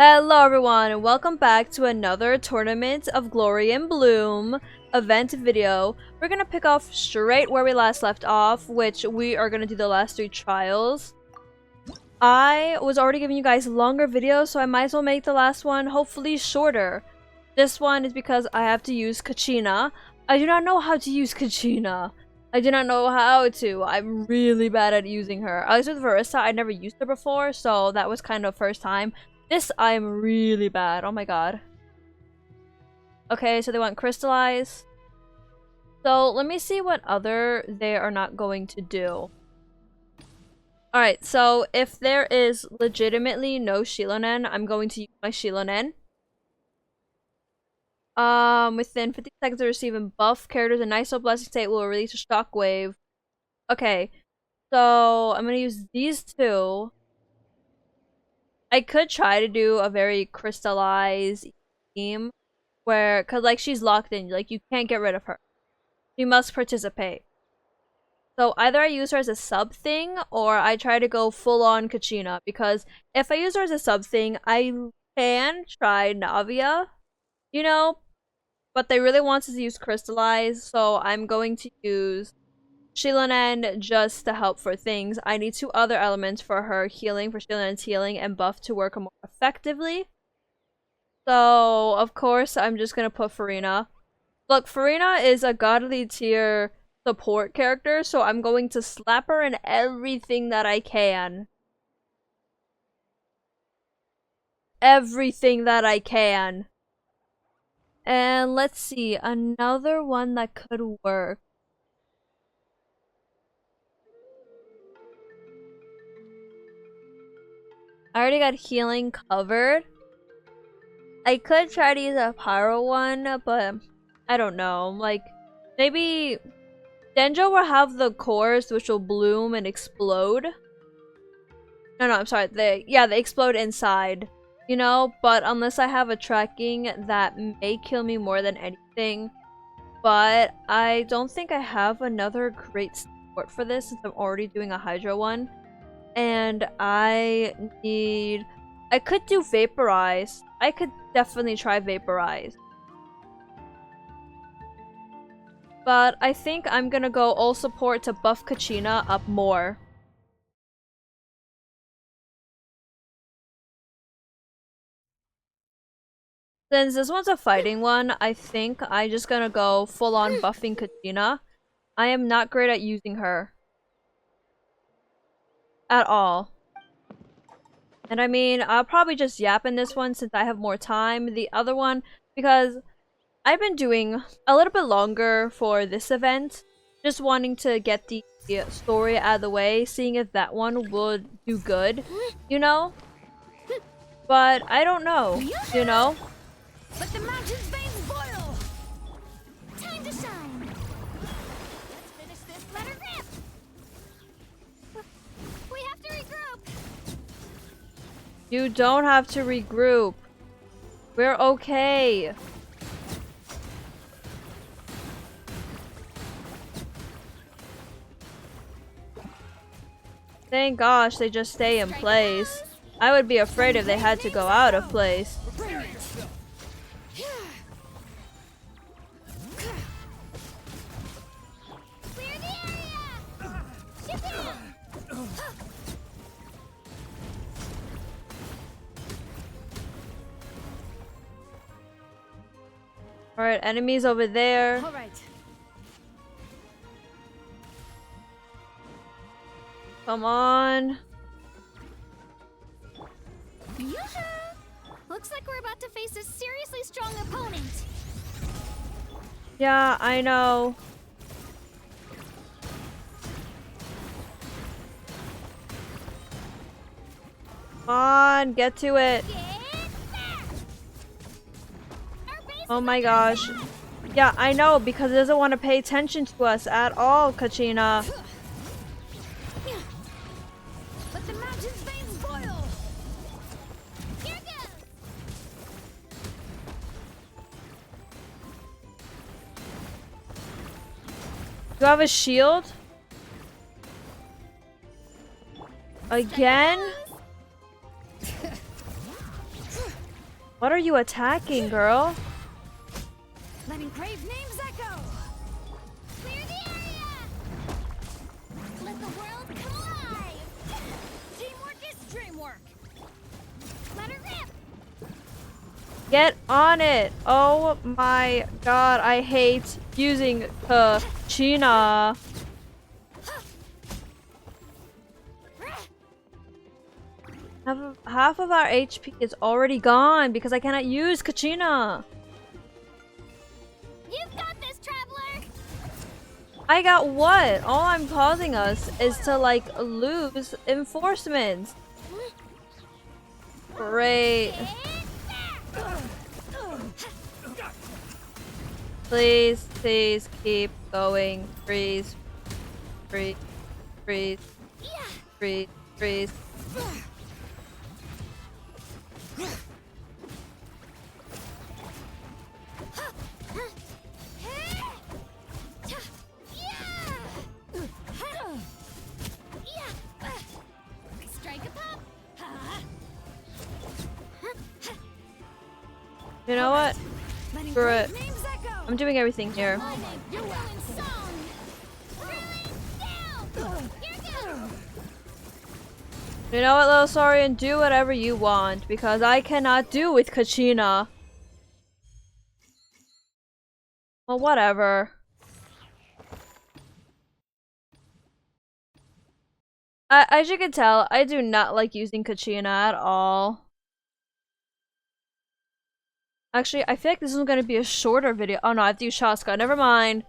Hello everyone and welcome back to another Tournament of Glory and Bloom event video. We're gonna pick off straight where we last left off, which we are gonna do the last 3 trials. I was already giving you guys longer videos, so I might as well make the last one hopefully shorter. This one is because I have to use Kachina. I do not know how to use Kachina. I do not know how to. I'm really bad at using her. At least with Verissa, I never used her before, so that was kind of first time. This, I'm really bad. Oh my god. Okay, so they want Crystallize. So, let me see what other they are not going to do. Alright, so if there is legitimately no Shilonen, I'm going to use my Shilonen. Within 50 seconds of receiving buff, characters in Nice Blessing State will release a shockwave. Okay, so I'm gonna use these two. I could try to do a very crystallized team where, cause like she's locked in, like you can't get rid of her. She must participate. So either I use her as a sub thing or I try to go full on Kachina, because if I use her as a sub thing, I can try Navia, you know, but they really want us to use Crystallize, so I'm going to use Shilonen just to help for things. I need 2 other elements for her healing, for Shilonen's healing and buff to work more effectively. So, of course, I'm just gonna put Farina. Look, Farina is a godly tier support character, so I'm going to slap her in everything that I can. Everything that I can. And let's see, another one that could work. I already got healing covered. I could try to use a pyro one, but I don't know. Like, maybe Denjo will have the cores which will bloom and explode. No, I'm sorry. They explode inside. You know, but unless I have a tracking that may kill me more than anything. But I don't think I have another great support for this since I'm already doing a Hydro one. And I could do Vaporize. I could definitely try Vaporize. But I think I'm gonna go all support to buff Kachina up more. Since this one's a fighting one, I think I'm just gonna go full on buffing Kachina. I am not great at using her. At all. And I mean, I'll probably just yap in this one since I have more time. The other one, because I've been doing a little bit longer for this event. Just wanting to get the story out of the way, seeing if that one would do good, you know? But I don't know, you know? Let the mountain's veins boil! Time to shine! Let's finish this, let her rip! We have to regroup! You don't have to regroup. We're okay. Thank gosh they just stay in place. I would be afraid if they had to go out of place. Alright, enemies over there. All right. Come on. Looks like we're about to face a seriously strong opponent. Yeah, I know. Come on, get to it. Oh my gosh. Yeah, I know, because it doesn't want to pay attention to us at all, Kachina. Let the mountain's veins boil. Here goes. Do you have a shield? Again? What are you attacking, girl? Letting crave names echo. Clear the area. Let the world come alive. Teamwork is dreamwork. Let her rip. Get on it! Oh my god, I hate using Kachina. Half of our HP is already gone because I cannot use Kachina. You've got this, traveler. I got what? All I'm causing us is to like lose enforcement. Great. Please, please keep going. Freeze. Freeze. Freeze. Freeze. Freeze. Strike a pop. You know what? Letting Screw it. crave names echo. I'm doing everything here. My name, your will in song. Down. Here goes. You know what, little Saurian? Do whatever you want because I cannot do with Kachina. Well, whatever. As you can tell, I do not like using Kachina at all. Actually, I feel like this is going to be a shorter video. Oh no, I have to use Chaska. Never mind.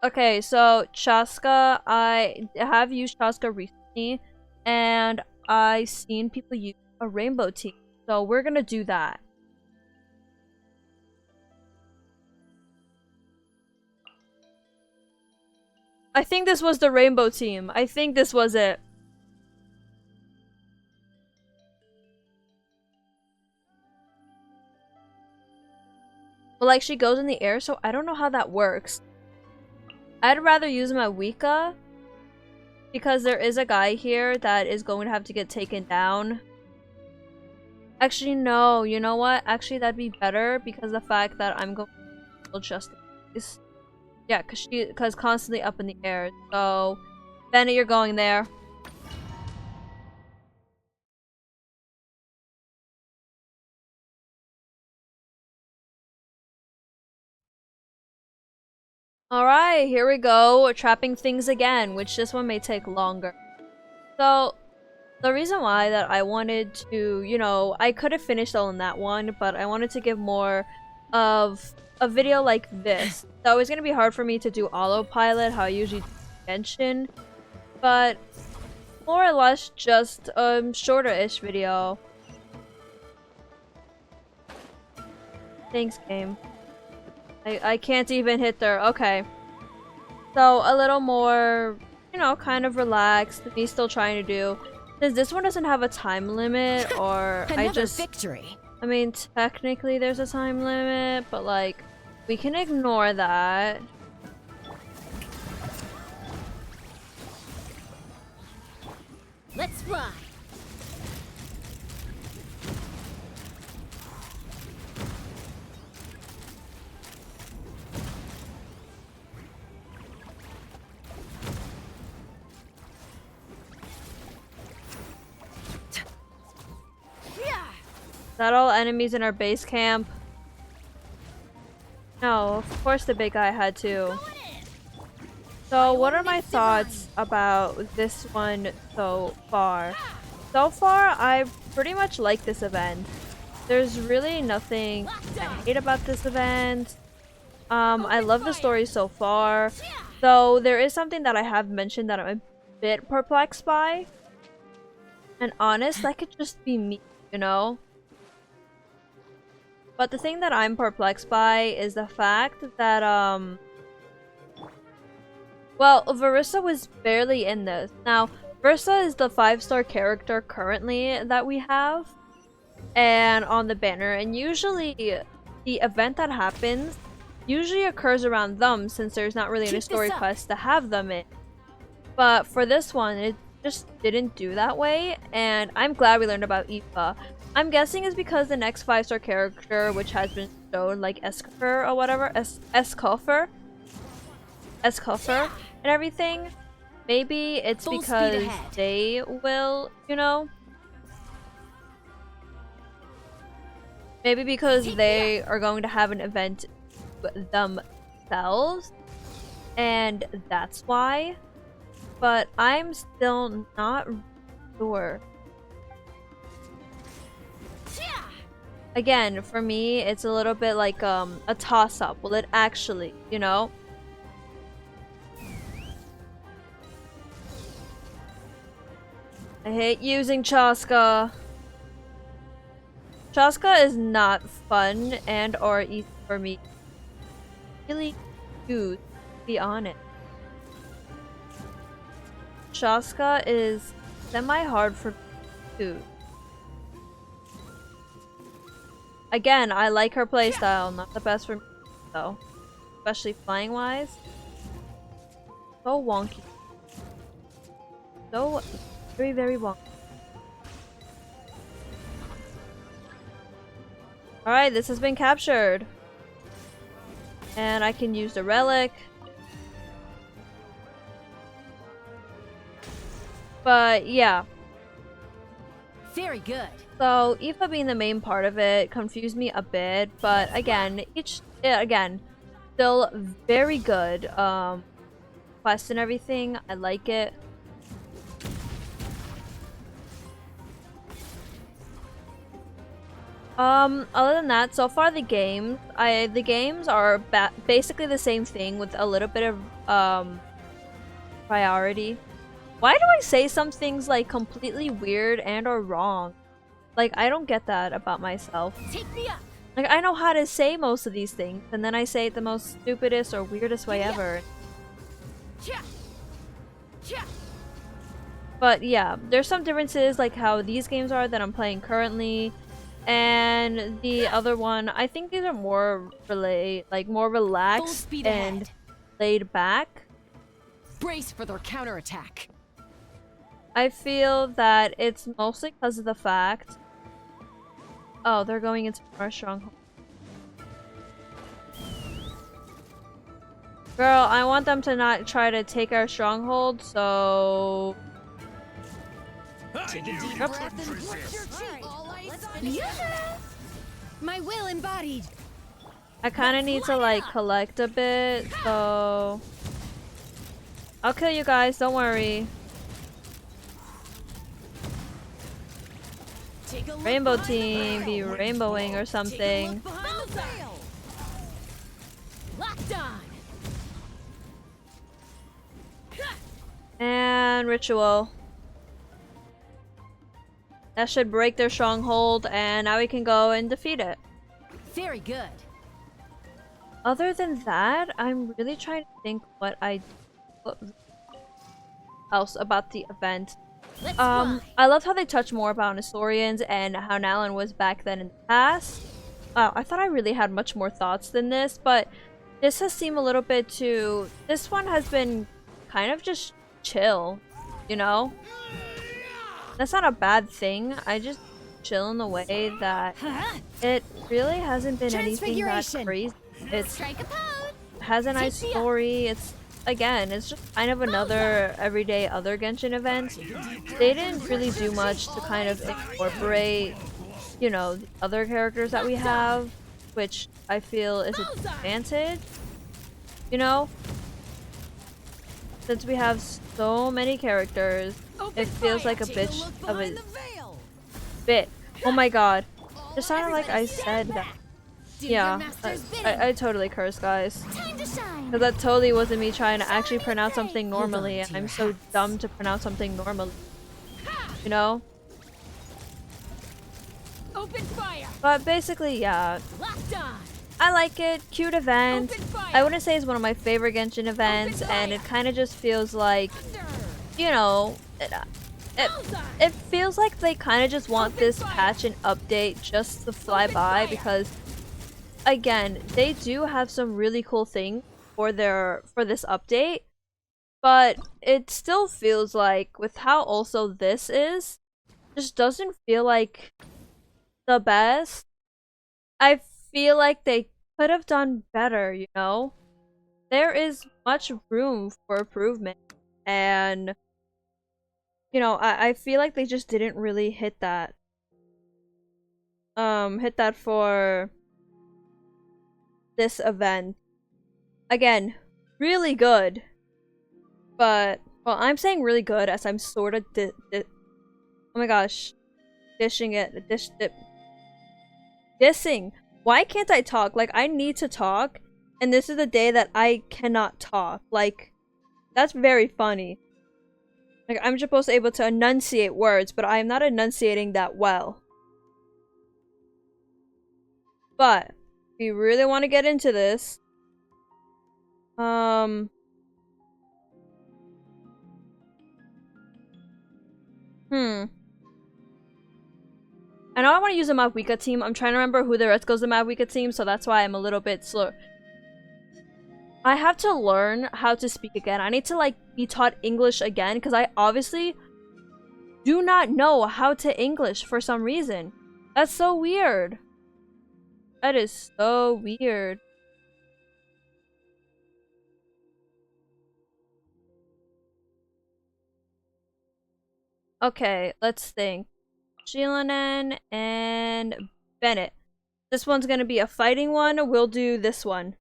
Okay, so Chaska, I have used Chaska recently, and I've seen people use a rainbow team. So we're going to do that. I think this was the rainbow team. I think this was it. But like she goes in the air, so I don't know how that works. I'd rather use my Wika because there is a guy here that is going to have to get taken down. Actually, no. You know what? Actually, that'd be better because the fact that I'm going to just is, yeah, because constantly up in the air. So, Bennett, you're going there. Alright, here we go. Trapping things again, which this one may take longer. So, the reason why that I wanted to, you know, I could have finished all in that one, but I wanted to give more of a video like this. So it's gonna be hard for me to do autopilot, how I usually do Genshin, but more or less just a shorter-ish video. Thanks, game. I can't even hit there. Okay. So, a little more, you know, kind of relaxed. Me still trying to do. Since this one doesn't have a time limit, or I just... victory. I mean, technically there's a time limit, but like, we can ignore that. Let's fly. Is that all enemies in our base camp? No, of course the big guy had to. So what are my thoughts about this one so far? So far, I pretty much like this event. There's really nothing I hate about this event. I love the story so far. Though there is something that I have mentioned that I'm a bit perplexed by. And honest, that could just be me, you know? But the thing that I'm perplexed by is the fact that, well, Verissa was barely in this. Now, Verissa is the 5-star character currently that we have, and on the banner, and usually the event that happens usually occurs around them since there's not really any story quest to have them in. But for this one, just didn't do that way, and I'm glad we learned about Aoife. I'm guessing it's because the next 5-star character, which has been shown, like Escoffer or whatever, Escoffer, and everything. Maybe it's Full speed because ahead. they will, you know. Maybe because they are going to have an event themselves, and that's why. But I'm still not sure. Again, for me, it's a little bit like a toss-up. Will it actually, you know? I hate using Chaska. Chaska is not fun and or easy for me. Really cute, to be honest. Chaska is semi-hard for me too. Again, I like her playstyle, not the best for me though. Especially flying wise. So wonky. So very, very wonky. Alright, this has been captured. And I can use the relic. But yeah. Very good. So Aoife being the main part of it confused me a bit, but again, still very good. Quest and everything, I like it. Other than that, so far the games are basically the same thing with a little bit of priority. Why do I say some things like completely weird and or wrong? Like, I don't get that about myself. Take me up. Like, I know how to say most of these things, and then I say it the most stupidest or weirdest way ever. But yeah, there's some differences, like how these games are that I'm playing currently, and the other one, I think these are more more relaxed and laid back. Brace for their counterattack. I feel that it's mostly because of the fact. Oh, they're going into our stronghold. Girl, I want them to not try to take our stronghold, so... Take a deep breath and lift your cheek. My will embodied. I kind of need to like collect a bit, so... I'll kill you guys, don't worry. Rainbow team be rainbowing or something. Locked on. And ritual. That should break their stronghold, and now we can go and defeat it. Very good. Other than that, I'm really trying to think what else about the event. I loved how they touched more about historians and how Nalan was back then in the past. I thought I really had much more thoughts than this, but this has seemed a little bit too... This one has been kind of just chill, you know? That's not a bad thing. I just chill in the way that it really hasn't been anything that crazy. It has a nice story. It's just kind of another everyday other Genshin event. They didn't really do much to kind of incorporate, you know, the other characters that we have, which I feel is an advantage, you know? Since we have so many characters, it feels like a bit of a bit. Oh my god. It sounded like I said that. Yeah, I totally curse, guys. Because that totally wasn't me trying to actually pronounce something normally, and I'm so dumb to pronounce something normally. You know? Open fire. But basically, yeah. I like it. Cute event. I wouldn't say it's one of my favorite Genshin events, and it kind of just feels like, you know, it feels like they kind of just want this patch and update just to fly by, because again, they do have some really cool things for this update, but it still feels like, with how also this is, just doesn't feel like the best. I feel like they could have done better, you know? There is much room for improvement, and I feel like they just didn't really hit that. Hit that for this event. Again, really good. But, well, I'm saying really good as I'm sort of oh my gosh. Dishing it. Dissing. Why can't I talk? Like, I need to talk, and this is the day that I cannot talk. Like, that's very funny. Like, I'm supposed to be able to enunciate words, but I am not enunciating that well. But, if you really want to get into this, I know I want to use a Mavuika team. I'm trying to remember who the rest goes the Mavuika team, so that's why I'm a little bit slow. I have to learn how to speak again. I need to, like, be taught English again, because I obviously do not know how to English for some reason. That's so weird. That is so weird. Okay, let's think. Shilanen and Bennett. This one's gonna be a fighting one. We'll do this one.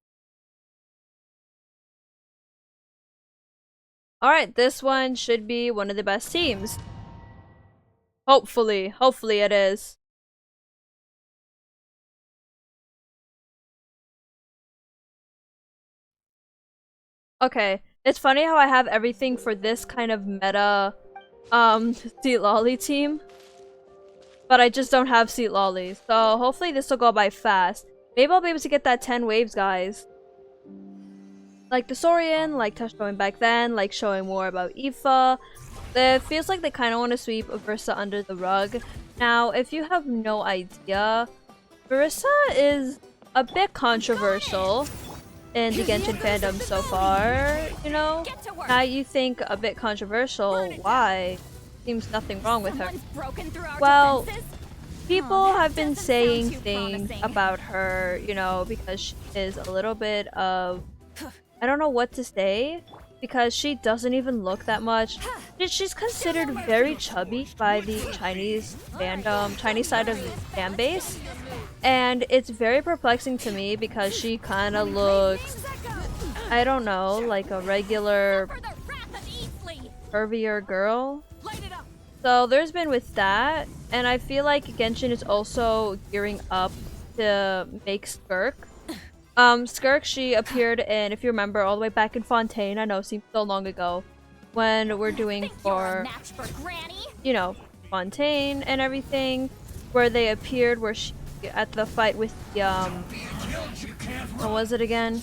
Alright, this one should be one of the best teams. Hopefully. Hopefully it is. Okay. It's funny how I have everything for this kind of meta, Seat Lolly team. But I just don't have Seat Lollies. So hopefully this will go by fast. Maybe I'll be able to get that 10 waves, guys. Like the Saurian, like showing back then, like showing more about Aoife. It feels like they kind of want to sweep Versa under the rug. Now, if you have no idea, Versa is a bit controversial in the Genshin fandom so far, you know? Now you think a bit controversial, why? Seems nothing wrong with her. Well, people have been saying things about her, you know, because she is a little bit of... I don't know what to say, because she doesn't even look that much. She's considered very chubby by the Chinese fandom, Chinese side of the fan base. And it's very perplexing to me because she kind of looks, I don't know, like a regular curvier girl. So there's been with that, and I feel like Genshin is also gearing up to make Skirk. Skirk, she appeared in, if you remember, all the way back in Fontaine. I know, it seems so long ago. When we're doing for, you know, Fontaine and everything. Where they appeared, where she, at the fight with the, what was it again?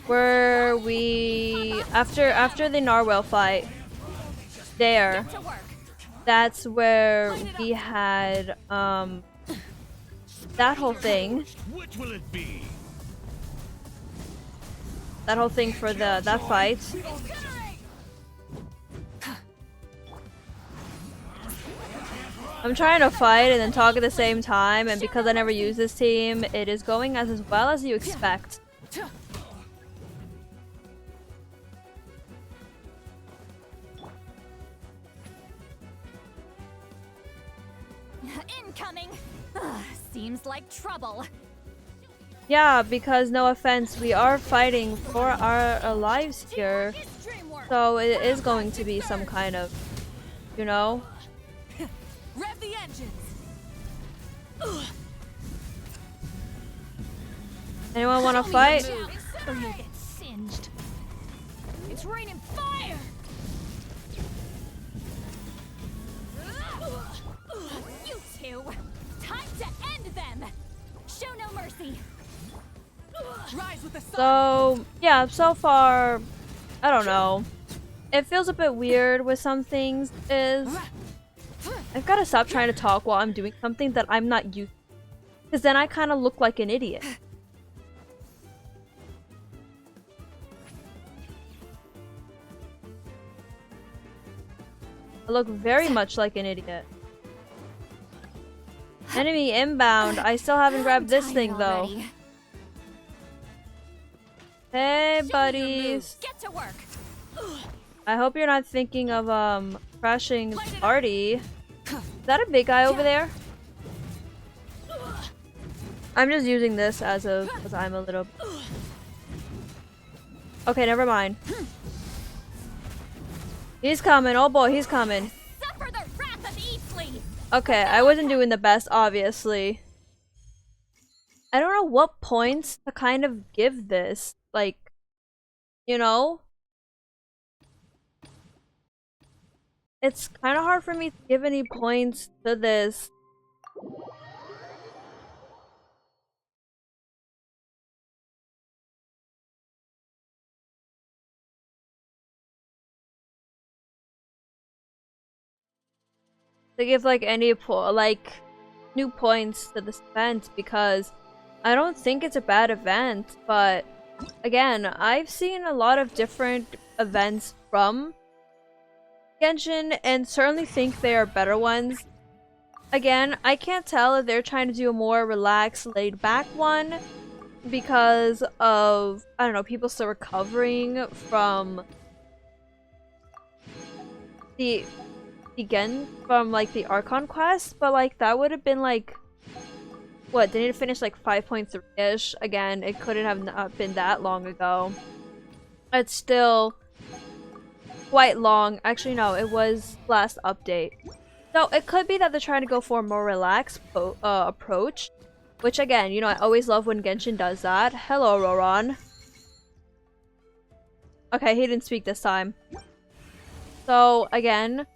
Where we, after the Narwhal fight, there, that's where we had, that whole thing. That whole thing for that fight. I'm trying to fight and then talk at the same time, and because I never use this team, it is going as well as you expect. Incoming! Ugh, seems like trouble. Yeah, because no offense, we are fighting for our lives here. So it is going to be some kind of, you know? Rev the engines. Anyone want to fight? Or you'll get singed. It's raining fire. You two, time to end them. Show no mercy. Rise with the sun. So yeah, so far, I don't know. It feels a bit weird with some things. I've got to stop trying to talk while I'm doing something that I'm not used to. Because then I kind of look like an idiot. I look very much like an idiot. Enemy inbound. I still haven't grabbed this thing though. Hey buddies. Get to work. I hope you're not thinking of crashing the party. Is that a big guy over there? I'm just using this as I'm a little. Okay, never mind. He's coming. Oh boy, he's coming. Suffer the wrath of Eastleigh. Okay, I wasn't doing the best, obviously. I don't know what points to kind of give this. Like, you know? It's kind of hard for me to give any points to this. To give like any new points to this event, because I don't think it's a bad event, but again, I've seen a lot of different events from Genshin and certainly think they are better ones. Again, I can't tell if they're trying to do a more relaxed, laid back one because of, I don't know, people still recovering from like the Archon quest, but like that would have been like, what, didn't it finish like 5.3-ish? Again, it couldn't have not been that long ago. It's still quite long. Actually, no, it was last update. So it could be that they're trying to go for a more relaxed approach, which again, you know, I always love when Genshin does that. Hello, Roran. Okay, he didn't speak this time. So again,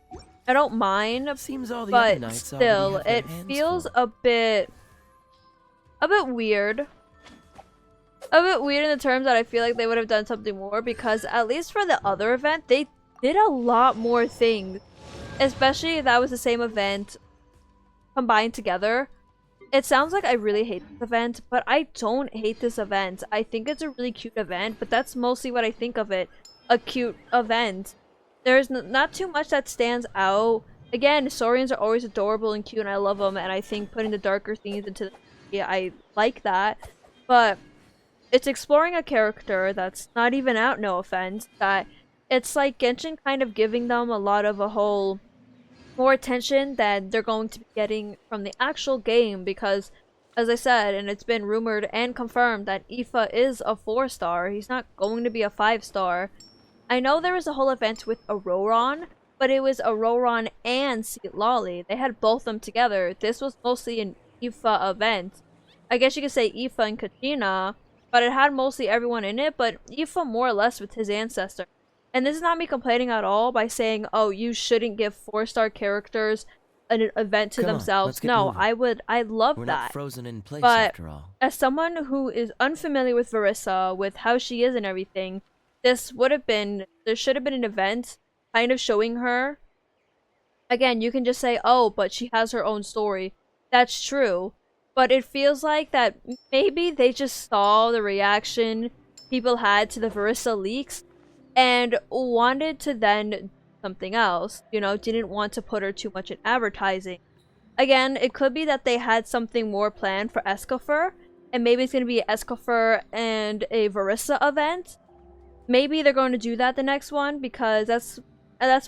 I don't mind, but still, it feels a bit weird. A bit weird in the terms that I feel like they would have done something more, because at least for the other event, they did a lot more things. Especially if that was the same event combined together. It sounds like I really hate this event, but I don't hate this event. I think it's a really cute event, but that's mostly what I think of it. A cute event. There's not too much that stands out. Again, Saurians are always adorable and cute, and I love them, and I think putting the darker themes into I like that. But it's exploring a character that's not even out, no offense, that it's like Genshin kind of giving them a lot of a whole more attention than they're going to be getting from the actual game, because as I said, and it's been rumored and confirmed, that Aoife is a 4-star. He's not going to be a 5-star. I know there was a whole event with Auroron, but it was Auroron and Seat Lolly. They had both of them together. This was mostly an Aoife event. I guess you could say Aoife and Katrina, but it had mostly everyone in it, but Aoife more or less with his ancestor. And this is not me complaining at all by saying, oh, you shouldn't give 4-star characters an event to themselves. No, I love We're that. Not frozen in place but after all. as someone who is unfamiliar with Verissa, with how she is and everything, there should have been an event kind of showing her. Again, you can just say, oh, but she has her own story. That's true. But it feels like that maybe they just saw the reaction people had to the Verissa leaks and wanted to then do something else. You know, didn't want to put her too much in advertising. Again, it could be that they had something more planned for Escoffer, and maybe it's going to be Escoffer and a Verissa event. Maybe they're going to do that the next one, because that's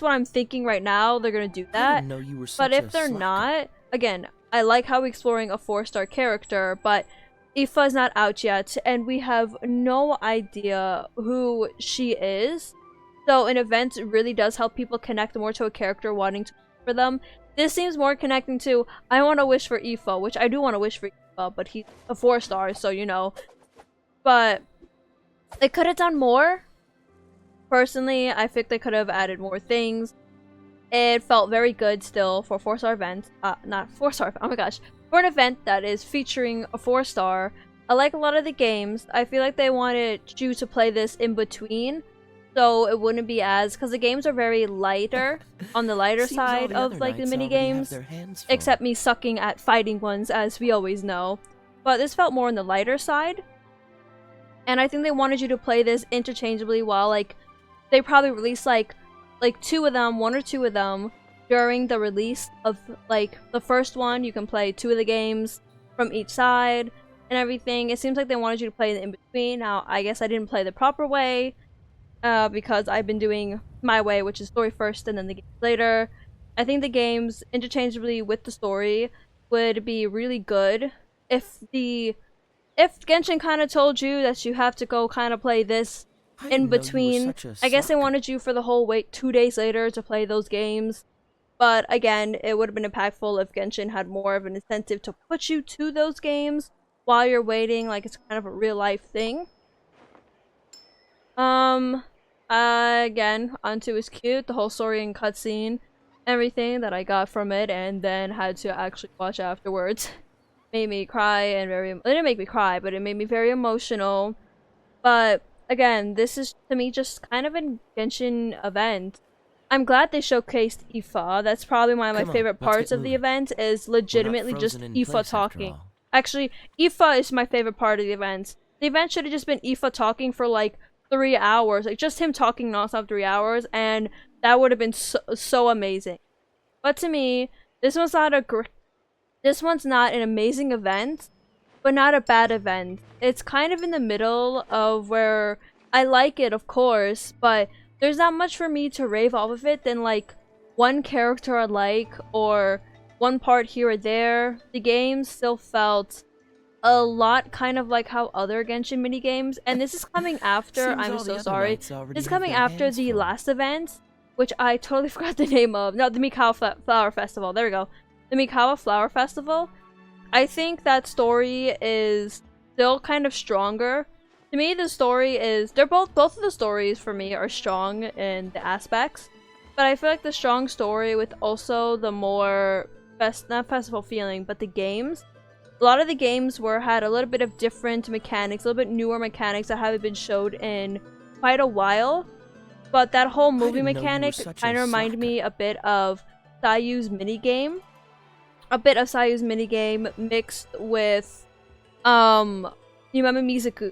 what I'm thinking right now. They're going to do that. I didn't know you were But such if a they're slacker. not, again, I like how we're exploring a 4-star character, but Aoife's not out yet, and we have no idea who she is. So an event really does help people connect more to a character wanting to wish for them. This seems more connecting to, I want to wish for Aoife, which I do want to wish for Aoife, but he's a 4-star, so you know. But they could have done more. Personally, I think they could have added more things. It felt very good still for a 4-star event. Not 4-star, oh my gosh. For an event that is featuring a 4-star. I like a lot of the games. I feel like they wanted you to play this in between, so it wouldn't be as, because the games are very lighter, on the lighter Seems all side the of other like the knights mini already have games, their hands full. except me sucking at fighting ones, as we always know. But this felt more on the lighter side, and I think they wanted you to play this interchangeably while like they probably released like 2 of them, 1 or 2 of them, during the release of like the first one. You can play 2 of the games from each side and everything. It seems like they wanted you to play the in between. Now, I guess I didn't play the proper way because I've been doing my way, which is story first and then the games later. I think the games interchangeably with the story would be really good if Genshin kind of told you that you have to go kind of play this I in didn't know you were between. such a I guess they sucker. wanted you for the whole wait 2 days later to play those games. But again, it would have been impactful if Genshin had more of an incentive to put you to those games while you're waiting, like it's kind of a real life thing. Um, again, onto is cute, the whole story and cutscene, everything that I got from it, and then had to actually watch afterwards. Made me cry and it didn't make me cry, but it made me very emotional. But again, this is to me just kind of a Genshin event. I'm glad they showcased Aoife. That's probably one of my Come on, favorite let's parts get of the moving. event is We're not legitimately just frozen in Aoife place after talking. all. Actually, Aoife is my favorite part of the event. The event should have just been Aoife talking for like 3 hours. Like just him talking nonstop 3 hours, and that would have been so amazing. But to me, this one's not this one's not an amazing event, but not a bad event. It's kind of in the middle of where I like it, of course, but there's not much for me to rave off of it than like one character I like or one part here or there. The game still felt a lot kind of like how other Genshin minigames, and this is coming after, Seems I'm all so the other sorry, knights already this is have coming their after hands the full. last event, which I totally forgot the name of. No, the Mikawa Flower Festival, there we go. The Mikawa Flower Festival. I think that story is still kind of stronger. To me, the story is both of the stories for me are strong in the aspects, but I feel like the strong story with also the more not festival feeling, but the games. A lot of the games had a little bit of different mechanics, a little bit newer mechanics that haven't been showed in quite a while. But that whole movie didn't know you were mechanic such a kind of reminded slacker. me a bit of Sayu's minigame. A bit of Sayu's minigame mixed with you remember Mizuku,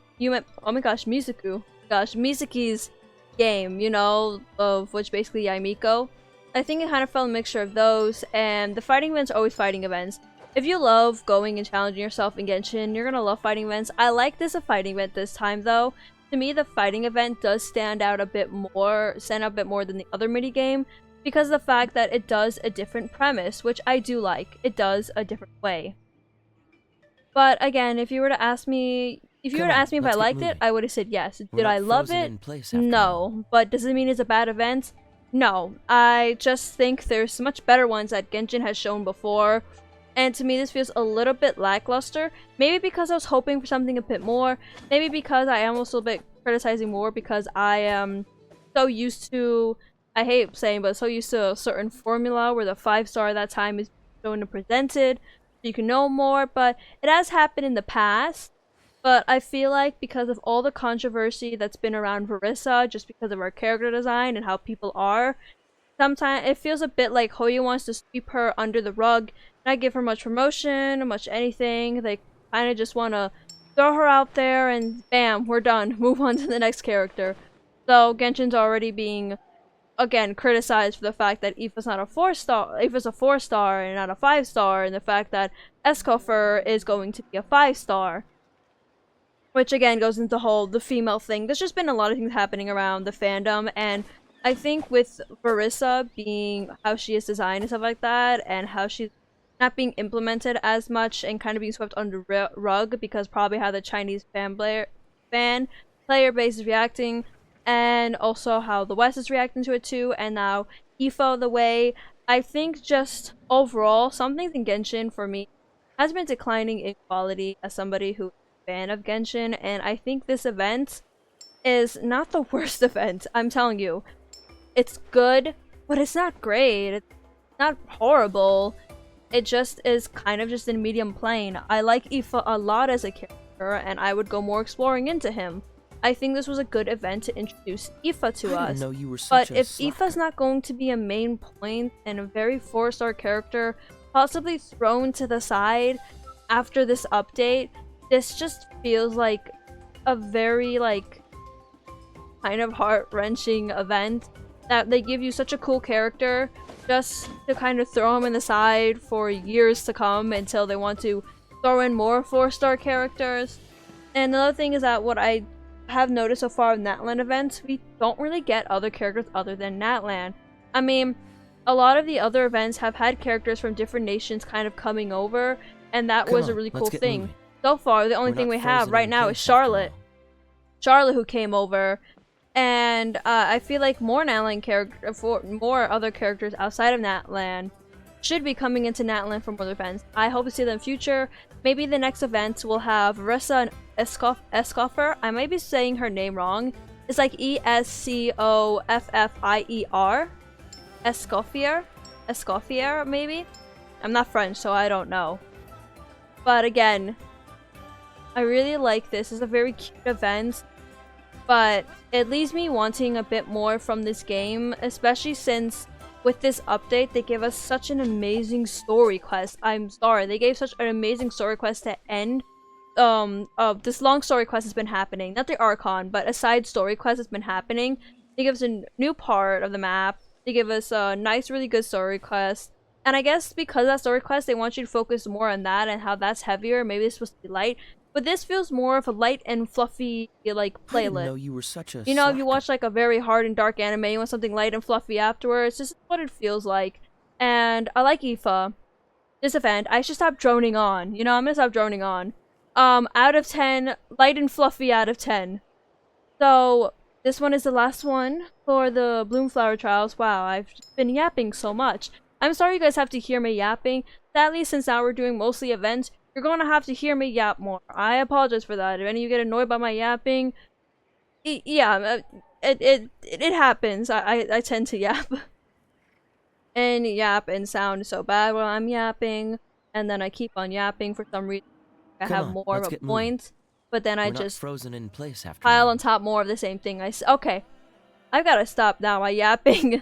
oh my gosh, Mizuki's game, you know, of which basically Yaimiko. I think it kind of felt a mixture of those, and the fighting events are always fighting events. If you love going and challenging yourself in Genshin, you're gonna love fighting events. I like this a fighting event this time though. To me, the fighting event does stand out a bit more than the other minigame, because of the fact that it does a different premise, which I do like. It does a different way. But again, if you were to ask me if Come on, I let's get liked it, moving. I would have said yes. We're Did not I love frozen it? in place after all. No. But does it mean it's a bad event? No. I just think there's much better ones that Genshin has shown before. And to me, this feels a little bit lackluster. Maybe because I was hoping for something a bit more. Maybe because I am also a bit criticizing more because I am so used to, I hate saying, but so used to a certain formula where the 5-star at that time is shown and presented. So you can know more, but it has happened in the past. But I feel like because of all the controversy that's been around Verissa, just because of her character design and how people are, sometimes it feels a bit like Hoyu wants to sweep her under the rug, not give her much promotion, much anything. They kind of just want to throw her out there and bam, we're done. Move on to the next character. So Genshin's already being, again, criticized for the fact that Aoife's not a 4-star, Aoife's a 4-star and not a 5-star, and the fact that Escoffer is going to be a 5-star. Which again goes into the female thing. There's just been a lot of things happening around the fandom, and I think with Verissa being how she is designed and stuff like that, and how she's not being implemented as much and kind of being swept under rug because probably how the Chinese fan player base is reacting, and also how the West is reacting to it too, and now Aoife the way. I think just overall, some things in Genshin for me has been declining in quality as somebody who fan of Genshin, and I think this event is not the worst event. I'm telling you, it's good, but it's not great. It's not horrible. It just is kind of just in medium plane. I like Aoife a lot as a character, and I would go more exploring into him. I think this was a good event to introduce Aoife to I us. didn't know you were But such a if slacker. Aoife's not going to be a main point and a very 4-star character, possibly thrown to the side after this update, this just feels like a very, like, kind of heart-wrenching event. that they give you such a cool character just to kind of throw him in the side for years to come until they want to throw in more 4-star characters. And another thing is that what I have noticed so far in Natlan events, we don't really get other characters other than Natlan. I mean, a lot of the other events have had characters from different nations kind of coming over, and that was a really cool thing. So far, the only thing we have right now is Charlotte. Charlotte who came over, and I feel like more more other characters outside of Natlan should be coming into Natlan from other events. I hope to see them in the future. Maybe the next event will have Ressa and Escoffer. I might be saying her name wrong. It's like Escoffier. Escoffier, maybe? I'm not French, so I don't know. But again, I really like this. It's a very cute event, but it leaves me wanting a bit more from this game, especially since with this update, they give us such an amazing story quest. I'm sorry, they gave such an amazing story quest to end. This long story quest has been happening. Not the Archon, but a side story quest has been happening. They give us a new part of the map. They give us a nice, really good story quest. And I guess because of that story quest, they want you to focus more on that and how that's heavier. Maybe it's supposed to be light. But this feels more of a light and fluffy, like, playlist. I didn't know you were such a you know, if you watch, like, a very hard and dark anime, you want something light and fluffy afterwards. This is what it feels like. And I like Aoife. This event, I should stop droning on. You know, I'm gonna stop droning on. Out of 10, light and fluffy out of 10. So, this one is the last one for the Bloomflower Trials. Wow, I've been yapping so much. I'm sorry you guys have to hear me yapping. Sadly, since now we're doing mostly events, you're gonna have to hear me yap more. I apologize for that. If any of you get annoyed by my yapping, yeah, it happens. I tend to yap. And yap and sound so bad when I'm yapping, and then I keep on yapping for some reason. I have more of a point, but then I just frozen in place after pile on top more of the same thing. Okay, I've gotta stop now my yapping.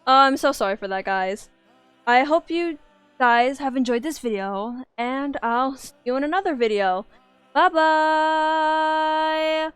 I'm so sorry for that, guys. I hope you guys have enjoyed this video, and I'll see you in another video. Bye bye.